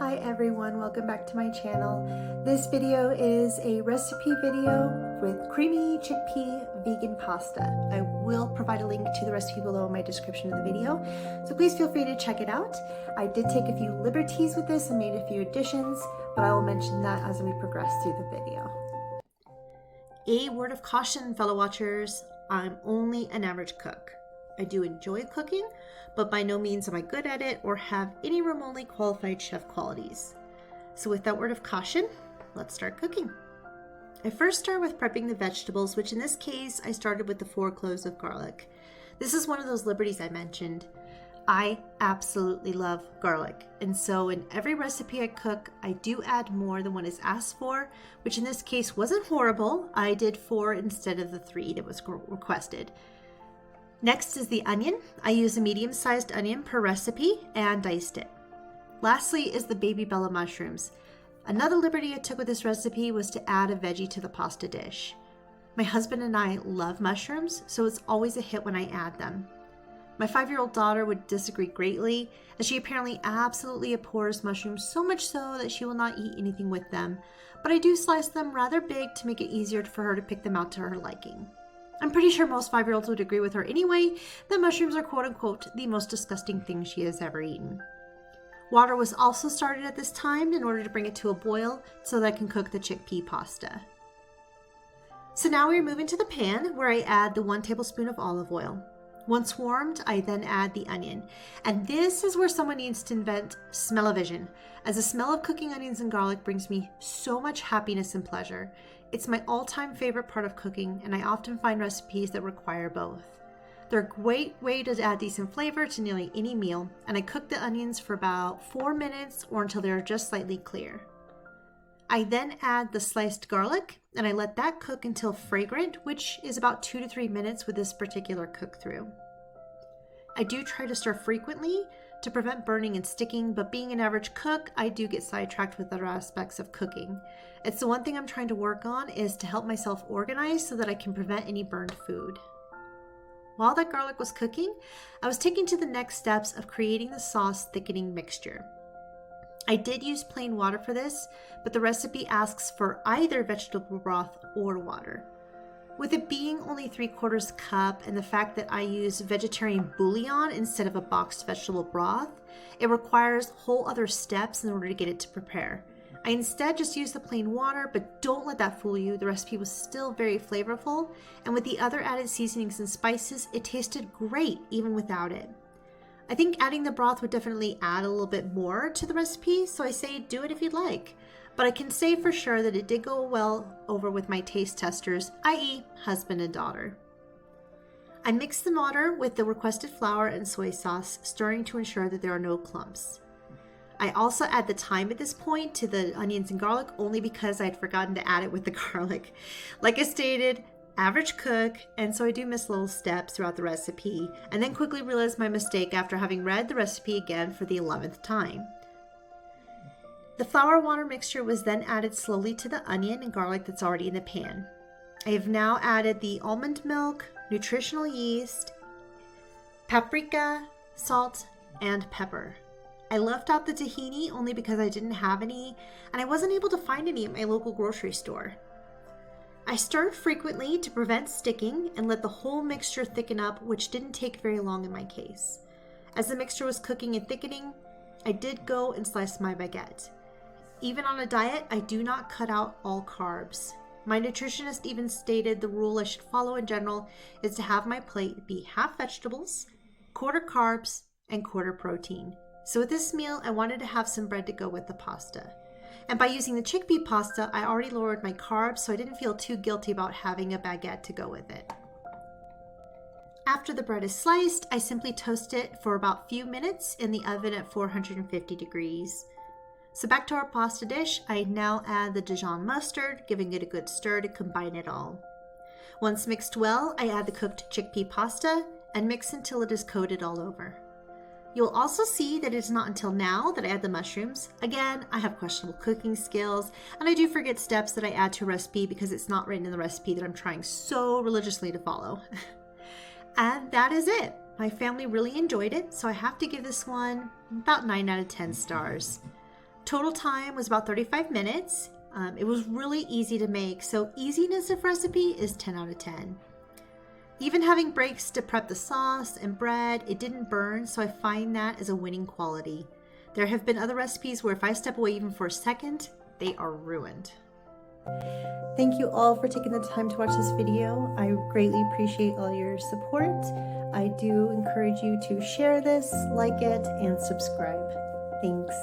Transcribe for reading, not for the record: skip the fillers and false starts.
Hi everyone, welcome back to my channel. This video is a recipe video with creamy chickpea vegan pasta. I will provide a link to the recipe below in my description of the video, so please feel free to check it out. I did take a few liberties with this and made a few additions, but I will mention that as we progress through the video. A word of caution, fellow watchers, I'm only an average cook. I do enjoy cooking, but by no means am I good at it or have any remotely qualified chef qualities. So with that word of caution, let's start cooking. I first start with prepping the vegetables, which in this case, I started with the 4 cloves of garlic. This is one of those liberties I mentioned. I absolutely love garlic, and so in every recipe I cook, I do add more than what is asked for, which in this case wasn't horrible. I did 4 instead of the 3 that was requested. Next is the onion. I use a medium-sized onion per recipe and diced it. Lastly is the baby bella mushrooms. Another liberty I took with this recipe was to add a veggie to the pasta dish. My husband and I love mushrooms, so it's always a hit when I add them. My 5-year-old daughter would disagree greatly, as she apparently absolutely abhors mushrooms, so much so that she will not eat anything with them, but I do slice them rather big to make it easier for her to pick them out to her liking. I'm pretty sure most 5-year-olds would agree with her anyway that mushrooms are quote-unquote the most disgusting thing she has ever eaten. Water was also started at this time in order to bring it to a boil so that I can cook the chickpea pasta. So now we're moving to the pan where I add the 1 tablespoon of olive oil. Once warmed, I then add the onion. And this is where someone needs to invent smell-o-vision, as the smell of cooking onions and garlic brings me so much happiness and pleasure. It's my all-time favorite part of cooking, and I often find recipes that require both. They're a great way to add decent flavor to nearly any meal, and I cook the onions for about 4 minutes or until they're just slightly clear. I then add the sliced garlic, and I let that cook until fragrant, which is about 2 to 3 minutes with this particular cook-through. I do try to stir frequently to prevent burning and sticking, but being an average cook, I do get sidetracked with other aspects of cooking. It's the one thing I'm trying to work on is to help myself organize so that I can prevent any burned food. While that garlic was cooking, I was taking to the next steps of creating the sauce thickening mixture. I did use plain water for this, but the recipe asks for either vegetable broth or water. With it being only 3/4 cup and the fact that I use vegetarian bouillon instead of a boxed vegetable broth, it requires whole other steps in order to get it to prepare. I instead just use the plain water, but don't let that fool you. The recipe was still very flavorful, and with the other added seasonings and spices, it tasted great even without it. I think adding the broth would definitely add a little bit more to the recipe, so I say do it if you'd like. But I can say for sure that it did go well over with my taste testers, i.e. husband and daughter. I mix the water with the requested flour and soy sauce, stirring to ensure that there are no clumps. I also add the thyme at this point to the onions and garlic only because I had forgotten to add it with the garlic. Like I stated, average cook, and so I do miss little steps throughout the recipe, and then quickly realize my mistake after having read the recipe again for the 11th time. The flour water mixture was then added slowly to the onion and garlic that's already in the pan. I have now added the almond milk, nutritional yeast, paprika, salt, and pepper. I left out the tahini only because I didn't have any, and I wasn't able to find any at my local grocery store. I stirred frequently to prevent sticking and let the whole mixture thicken up, which didn't take very long in my case. As the mixture was cooking and thickening, I did go and slice my baguette. Even on a diet, I do not cut out all carbs. My nutritionist even stated the rule I should follow in general is to have my plate be half vegetables, 1/4 carbs, and 1/4 protein. So with this meal, I wanted to have some bread to go with the pasta. And by using the chickpea pasta, I already lowered my carbs, so I didn't feel too guilty about having a baguette to go with it. After the bread is sliced, I simply toast it for about a few minutes in the oven at 450 degrees. So back to our pasta dish, I now add the Dijon mustard, giving it a good stir to combine it all. Once mixed well, I add the cooked chickpea pasta and mix until it is coated all over. You'll also see that it's not until now that I add the mushrooms. Again, I have questionable cooking skills, and I do forget steps that I add to a recipe because it's not written in the recipe that I'm trying so religiously to follow. And that is it. My family really enjoyed it, so I have to give this one about 9 out of 10 stars. Total time was about 35 minutes. It was really easy to make, so easiness of recipe is 10 out of 10. Even having breaks to prep the sauce and bread, it didn't burn, so I find that as a winning quality. There have been other recipes where if I step away even for a second, they are ruined. Thank you all for taking the time to watch this video. I greatly appreciate all your support. I do encourage you to share this, like it, and subscribe. Thanks.